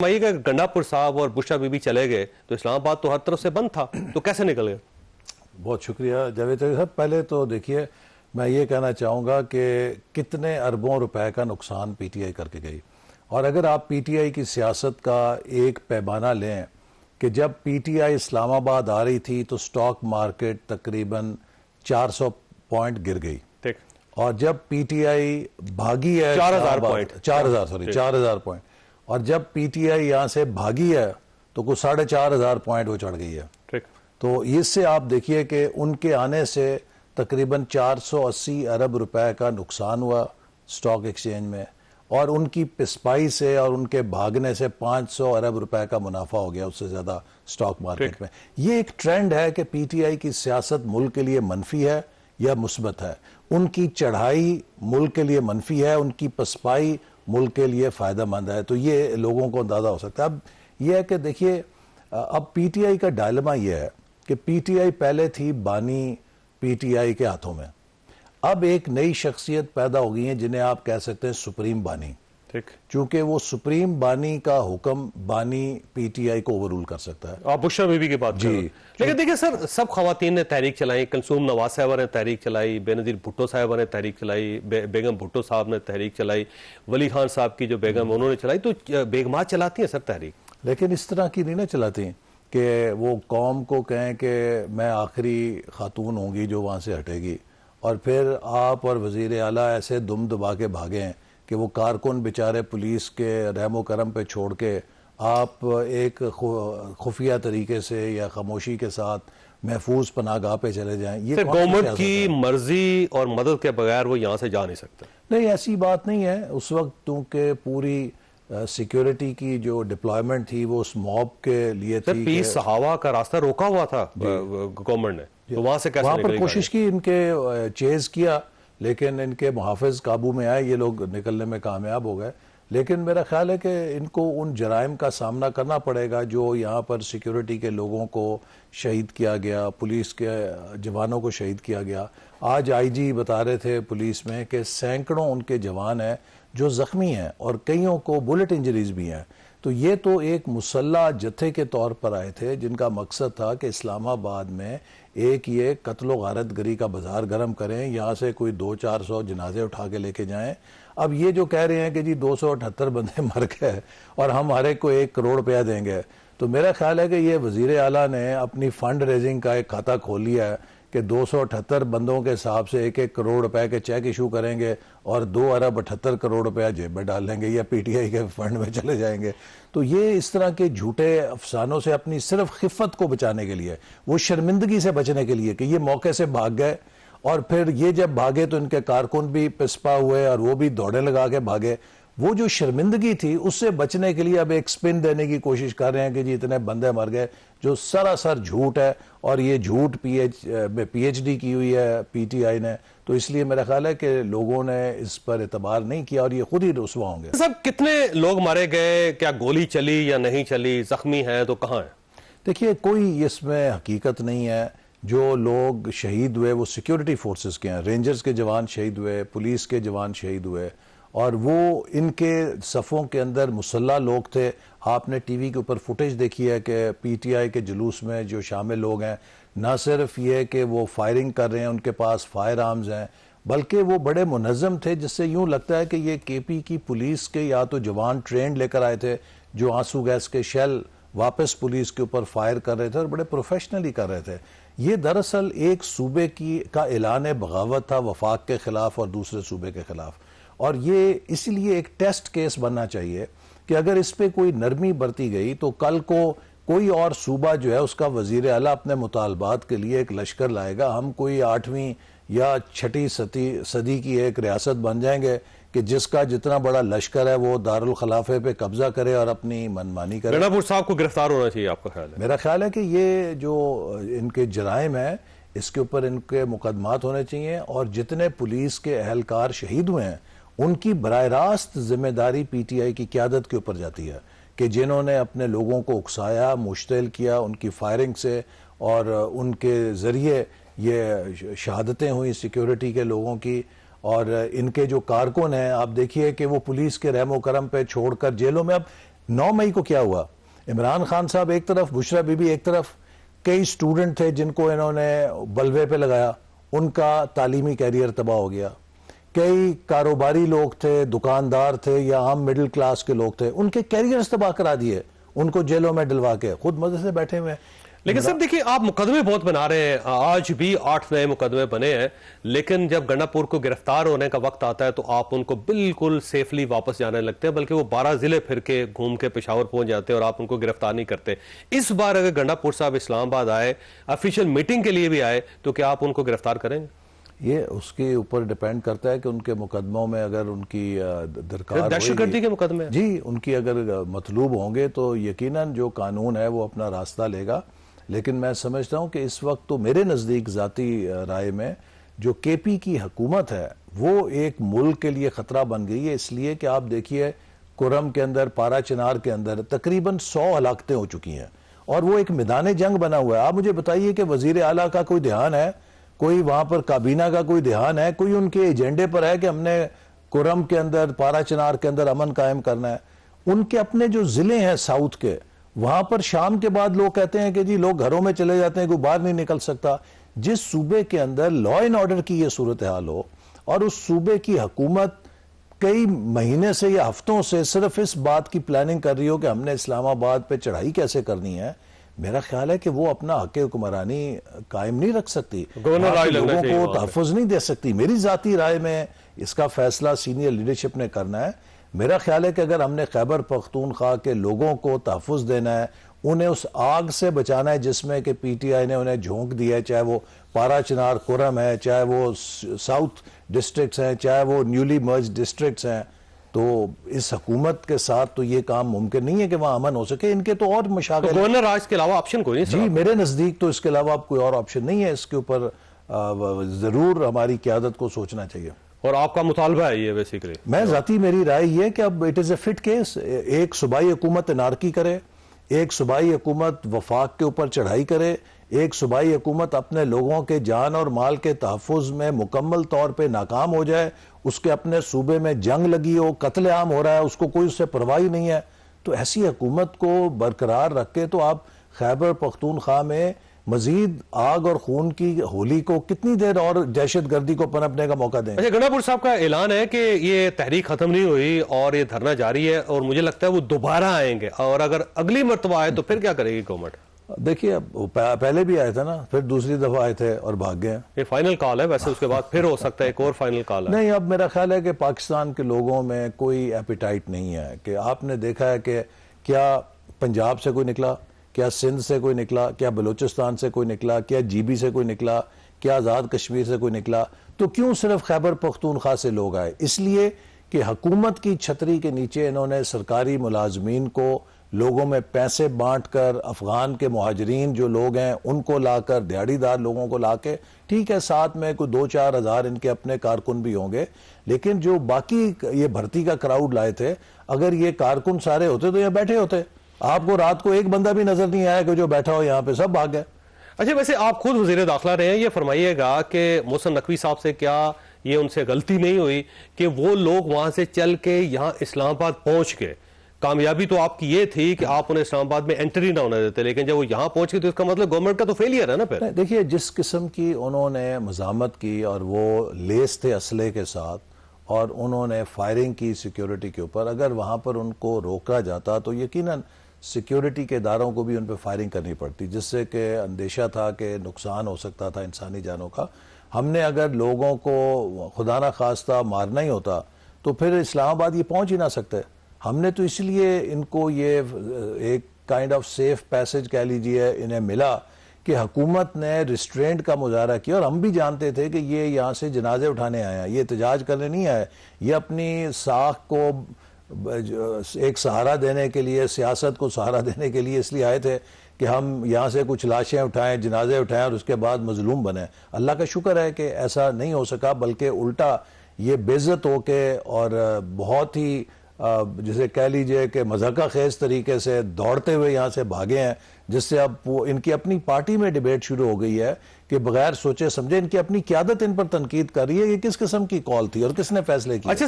वही कि गंडापुर साहब और बुशरा बीबी चले गए तो इस्लामाबाद तो हर तरफ से बंद था, तो कैसे निकल गए? बहुत शुक्रिया जावेद साहब। पहले तो देखिए, मैं ये कहना चाहूँगा कि कितने अरबों रुपए का नुकसान पीटीआई करके गई। और अगर आप पीटीआई की सियासत का एक पैमाना लें कि जब पीटीआई इस्लामाबाद आ रही थी तो स्टॉक मार्केट तकरीबन 400 पॉइंट गिर गई, ठीक। और जब पीटीआई भागी है 4000 पॉइंट, 4000 पॉइंट, और जब पीटीआई यहाँ से भागी है तो कुछ 4500 पॉइंट वो चढ़ गई है, ठीक। तो इससे आप देखिए कि उनके आने से तकरीबन 480 अरब रुपए का नुकसान हुआ स्टॉक एक्सचेंज में, और उनकी पिस्पाई से और उनके भागने से 500 अरब रुपए का मुनाफा हो गया, उससे ज्यादा स्टॉक मार्केट में। ये एक ट्रेंड है कि पीटीआई की सियासत मुल्क के लिए मनफी है या मुस्बत है। उनकी चढ़ाई मुल्क के लिए मनफी है, उनकी पिस्पाई मुल्क के लिए फायदेमंद है। तो ये लोगों को अंदाजा हो सकता है। अब यह है कि देखिए, अब पीटीआई का डायलेमा यह है कि पीटीआई पहले थी बानी पीटीआई के हाथों में, अब एक नई शख्सियत पैदा हो गई है जिन्हें आप कह सकते हैं सुप्रीम बानी, ठीक। चूंकि वो सुप्रीम बानी का हुक्म बानी पीटीआई को ओवररूल कर सकता है। आप बुशरा बीबी की बात जी। लेकिन देखिए सर, सब खवातीन ने तहरीक चलाई, कलसूम नवाज साहबा ने तहरीक चलाई, बेनजीर भुट्टो साहबा ने तहरीक चलाई, बेगम भुट्टो साहब ने तहरीक चलाई, वली खान साहब की जो बेगम उन्होंने चलाई। तो बेगमात चलाती है सर तहरीक, लेकिन इस तरह की नहीं ना चलाती कि वो कौम को कहें कि मैं आखिरी खातून होंगी जो वहाँ से हटेगी, और फिर आप और वजीर आला ऐसे दुम दबा के भागे हैं कि वो कारकुन बेचारे पुलिस के रहमो करम पे छोड़ के आप एक खुफिया तरीके से या खामोशी के साथ महफूज पनागाह पे चले जाएं। ये गवर्नमेंट की मर्जी और मदद के बगैर वो यहाँ से जा नहीं सकते। नहीं, ऐसी बात नहीं है। उस वक्त क्योंकि पूरी सिक्योरिटी की जो डिप्लॉयमेंट थी वो उस मॉब के लिए थी। पीस सहावा का रास्ता रोका हुआ था गवर्नमेंट ने, तो वहां से कैसे वहां पर कोशिश की, इनके चेज किया, लेकिन इनके मुहाफिज काबू में आए, ये लोग निकलने में कामयाब हो गए। लेकिन मेरा ख्याल है कि इनको उन जराइम का सामना करना पड़ेगा जो यहाँ पर सिक्योरिटी के लोगों को शहीद किया गया, पुलिस के जवानों को शहीद किया गया। आज आईजी बता रहे थे पुलिस में कि सैकड़ों उनके जवान हैं जो जख्मी हैं और कईयों को बुलेट इंजरीज भी हैं। तो ये तो एक मुसल्ला जत्थे के तौर पर आए थे जिनका मकसद था कि इस्लामाबाद में एक ये कत्लो गारत गरी का बाजार गर्म करें, यहाँ से कोई 200-400 जनाजे उठा के लेके जाएं। अब ये जो कह रहे हैं कि जी 278 बंदे मर गए और हम हर एक को 1 करोड़ रुपया देंगे, तो मेरा ख्याल है कि ये वजीर आला ने अपनी फंड रेजिंग का एक खाता खोल लिया है कि 278 बंदों के हिसाब से 1-1 करोड़ रुपए के चेक इशू करेंगे और 2 अरब 78 करोड़ रुपया जेब में डाल लेंगे या पीटीआई के फंड में चले जाएंगे। तो ये इस तरह के झूठे अफसानों से अपनी सिर्फ खिफत को बचाने के लिए, वो शर्मिंदगी से बचने के लिए कि ये मौके से भाग गए, और फिर ये जब भागे तो इनके कारकुन भी पिस्पा हुए और वो भी दौड़े लगा के भागे। वो जो शर्मिंदगी थी उससे बचने के लिए अब एक स्पिन देने की कोशिश कर रहे हैं कि जी इतने बंदे मर गए, जो सरासर झूठ है। और ये झूठ पीएचडी की हुई है पीटीआई ने, तो इसलिए मेरा ख्याल है कि लोगों ने इस पर एतबार नहीं किया और ये खुद ही रुसवा होंगे। सब कितने लोग मारे गए, क्या गोली चली या नहीं चली, जख्मी है तो कहाँ है? देखिए, कोई इसमें हकीकत नहीं है। जो लोग शहीद हुए वो सिक्योरिटी फोर्सेस के हैं, रेंजर्स के जवान शहीद हुए, पुलिस के जवान शहीद हुए, और वो इनके सफ़ों के अंदर मुसल्ला लोग थे। आपने टीवी के ऊपर फुटेज देखी है कि पीटीआई के जुलूस में जो शामिल लोग हैं, ना सिर्फ ये कि वो फायरिंग कर रहे हैं, उनके पास फायर आर्म्स हैं, बल्कि वो बड़े मुनज़्ज़म थे, जिससे यूं लगता है कि ये केपी की पुलिस के या तो जवान ट्रेन लेकर आए थे जो आंसू गैस के शेल वापस पुलिस के ऊपर फायर कर रहे थे और बड़े प्रोफेशनली कर रहे थे। ये दरअसल एक सूबे की का ऐलान बगावत था वफाक के खिलाफ और दूसरे सूबे के खिलाफ, और ये इसलिए एक टेस्ट केस बनना चाहिए कि अगर इस पे कोई नरमी बरती गई तो कल को कोई और सूबा जो है उसका वजीर आला अपने मुतालबात के लिए एक लश्कर लाएगा। हम कोई 8वीं या 6ठी सदी की एक रियासत बन जाएंगे कि जिसका जितना बड़ा लश्कर है वो दारुल खिलाफे पे कब्जा करे और अपनी मनमानी करे। गंडापुर साहब को गिरफ्तार होना चाहिए, आपका ख्याल है? मेरा ख्याल है कि ये जो इनके जराइम है इसके ऊपर इनके मुकदमात होने चाहिए, और जितने पुलिस के अहलकार शहीद हुए हैं उनकी बराह रास्त जिम्मेदारी पीटीआई की क़यादत के ऊपर जाती है कि जिन्होंने अपने लोगों को उकसाया, मुश्तिल किया उनकी फायरिंग से, और उनके ज़रिए ये शहादतें हुई सिक्योरिटी के लोगों की। और इनके जो कारकुन हैं, आप देखिए कि वो पुलिस के रहमो करम पे छोड़कर जेलों में, अब 9 मई को क्या हुआ? इमरान खान साहब एक तरफ, बुशरा बीबी एक तरफ, कई स्टूडेंट थे जिनको इन्होंने बलवे पे लगाया, उनका तालीमी कैरियर तबाह हो गया। कई कारोबारी लोग थे, दुकानदार थे या आम मिडिल क्लास के लोग थे, उनके कैरियर्स तबाह करा दिए, उनको जेलों में डलवा के, खुद मजे से बैठे हुए हैं। लेकिन सर देखिए, आप मुकदमे बहुत बना रहे हैं, आज भी 8 नए मुकदमे बने हैं, लेकिन जब गंडापुर को गिरफ्तार होने का वक्त आता है तो आप उनको बिल्कुल सेफली वापस जाने लगते हैं, बल्कि वो 12 जिले फिर के घूम के पेशावर पहुंच जाते हैं और आप उनको गिरफ्तार नहीं करते। इस बार अगर गंडापुर साहब इस्लामाबाद आए, ऑफिशियल मीटिंग के लिए भी आए, तो क्या आप उनको गिरफ्तार करेंगे? ये उसके ऊपर डिपेंड करता है कि उनके मुकदमों में अगर उनकी दरकार दहशतगर्दी के मुकदमे हैं। जी, उनकी अगर मतलूब होंगे तो यकीनन जो कानून है वो अपना रास्ता लेगा। लेकिन मैं समझता हूं कि इस वक्त तो मेरे नज़दीक ज़ाती राय में जो केपी की हुकूमत है वो एक मुल्क के लिए ख़तरा बन गई है। इसलिए कि आप देखिए, कुरम के अंदर, पारा चिनार के अंदर तकरीबन 100 हलाकतें हो चुकी हैं और वो एक मैदान जंग बना हुआ है। आप मुझे बताइए कि वज़ीर आला का कोई ध्यान है, कोई वहां पर काबीना का कोई ध्यान है, कोई उनके एजेंडे पर है कि हमने कुरम के अंदर, पारा चिनार के अंदर अमन कायम करना है? उनके अपने जो जिले हैं साउथ के, वहां पर शाम के बाद लोग कहते हैं कि जी लोग घरों में चले जाते हैं, कोई बाहर नहीं निकल सकता। जिस सूबे के अंदर लॉ एंड ऑर्डर की ये सूरत हाल हो और उस सूबे की हुकूमत कई महीने से या हफ्तों से सिर्फ इस बात की प्लानिंग कर रही हो कि हमने इस्लामाबाद पे चढ़ाई कैसे करनी है, मेरा ख्याल है कि वो अपना हक हुक्मरानी कायम नहीं रख सकती, लोगों को तहफ़्फ़ुज़ नहीं दे सकती। मेरी जाती राय में इसका फैसला सीनियर लीडरशिप ने करना है। मेरा ख्याल है कि अगर हमने खैबर पख्तूनख्वा के लोगों को तहफ़्फ़ुज़ देना है, उन्हें उस आग से बचाना है जिसमें कि पीटीआई ने उन्हें झोंक दिया है, चाहे वो पारा चिनार कुरम है, चाहे वो साउथ डिस्ट्रिक्ट्स हैं, चाहे वो न्यूली मर्ज डिस्ट्रिक्ट्स हैं, तो इस हुकूमत के साथ तो ये काम मुमकिन नहीं है कि वहां अमन हो सके। इनके तो और मशागल, गवर्नर राज के अलावा ऑप्शन कोई नहीं जी, मेरे नजदीक तो इसके अलावा कोई और ऑप्शन नहीं है। इसके ऊपर जरूर हमारी क़यादत को सोचना चाहिए। और आपका मुतालबा है ये बेसिकली? मैं जाती मेरी राय ये है कि अब it is a fit case, एक सूबाई हुकूमत नारकी करे, एक सूबाई हुकूमत वफाक के ऊपर चढ़ाई करे, एक सूबाई हुकूमत अपने लोगों के जान और माल के तहफ़्फ़ुज़ में मुकम्मल तौर पे नाकाम हो जाए, उसके अपने सूबे में जंग लगी हो, कत्ले आम हो रहा है, उसको कोई उससे परवाह ही नहीं है, तो ऐसी हुकूमत को बरकरार रख के तो आप खैबर पख्तूनख्वा में मजीद आग और खून की होली को कितनी देर और दहशत गर्दी को पनपने का मौका दें? अच्छा, गंडापुर साहब का ऐलान है कि ये तहरीक खत्म नहीं हुई और ये धरना जारी है और मुझे लगता है वो दोबारा आएंगे, और अगर अगली मर्तबा आए तो फिर क्या करेगी गवर्नमेंट? देखिए, पहले भी आए थे ना, फिर दूसरी दफा आए थे और भाग गए। ये फाइनल कॉल है वैसे, उसके बाद फिर हो सकता है एक और फाइनल कॉल है। नहीं, अब मेरा ख्याल है कि पाकिस्तान के लोगों में कोई एपिटाइट नहीं है कि आपने देखा है कि क्या पंजाब से कोई निकला, क्या सिंध से कोई निकला, क्या बलूचिस्तान से कोई निकला, क्या जीबी से कोई निकला, क्या आज़ाद कश्मीर से कोई निकला, तो क्यों सिर्फ खैबर पख्तूनख्वा से लोग आए? इसलिए कि हुकूमत की छतरी के नीचे इन्होंने सरकारी मुलाजमीन को लोगों में पैसे बांटकर, अफगान के मुहाजिरीन जो लोग हैं उनको लाकर, दिहाड़ीदार लोगों को लाके, ठीक है साथ में कोई 2-4 हज़ार इनके अपने कारकुन भी होंगे, लेकिन जो बाकी ये भर्ती का क्राउड लाए थे, अगर ये कारकुन सारे होते तो यहाँ बैठे होते। आपको रात को एक बंदा भी नजर नहीं आया कि जो बैठा हो यहाँ पे, सब भाग गए। अच्छा, वैसे आप खुद वज़ीर दाखिला रहे हैं, ये फरमाइएगा कि मोहसिन नकवी साहब से क्या ये उनसे गलती नहीं हुई कि वो लोग वहां से चल के यहाँ इस्लामाबाद पहुंच गए? कामयाबी तो आपकी ये थी कि आप उन्हें इस्लामाबाद में एंट्री ना होने देते, लेकिन जब वो यहाँ पहुंच गए तो इसका मतलब गवर्नमेंट का तो फेलियर है ना फिर। देखिए, जिस किस्म की उन्होंने मज़ामत की और वो लेस थे असले के साथ और उन्होंने फायरिंग की सिक्योरिटी के ऊपर, अगर वहां पर उनको रोका जाता तो यकीनन सिक्योरिटी के इदारों को भी उन पर फायरिंग करनी पड़ती, जिससे कि अंदेशा था कि नुकसान हो सकता था इंसानी जानों का। हमने अगर लोगों को खुदा ना खास्ता मारना ही होता तो फिर इस्लामाबाद ये पहुंच ही ना सकते। हमने तो इसलिए इनको ये एक काइंड ऑफ सेफ पैसेज कह लीजिए इन्हें मिला कि हुकूमत ने रिस्ट्रेंट का मुजाहरा किया, और हम भी जानते थे कि ये यहाँ से जनाजे उठाने आए हैं, ये एहतजाज करने नहीं आए, ये अपनी साख को एक सहारा देने के लिए, सियासत को सहारा देने के लिए इसलिए आए थे कि हम यहाँ से कुछ लाशें उठाएं, जनाजे उठाएं और उसके बाद मजलूम बने। अल्लाह का शुक्र है कि ऐसा नहीं हो सका, बल्कि उल्टा ये बेइज्जत होके और बहुत ही जिसे कह लीजिए कि मज़ाका खेज तरीके से दौड़ते हुए यहाँ से भागे हैं, जिससे अब वो इनकी अपनी पार्टी में डिबेट शुरू हो गई है कि बगैर सोचे समझे इनकी अपनी क़यादत इन पर तनकीद कर रही है। ये किस किस्म की कॉल थी और किसने फैसले किए?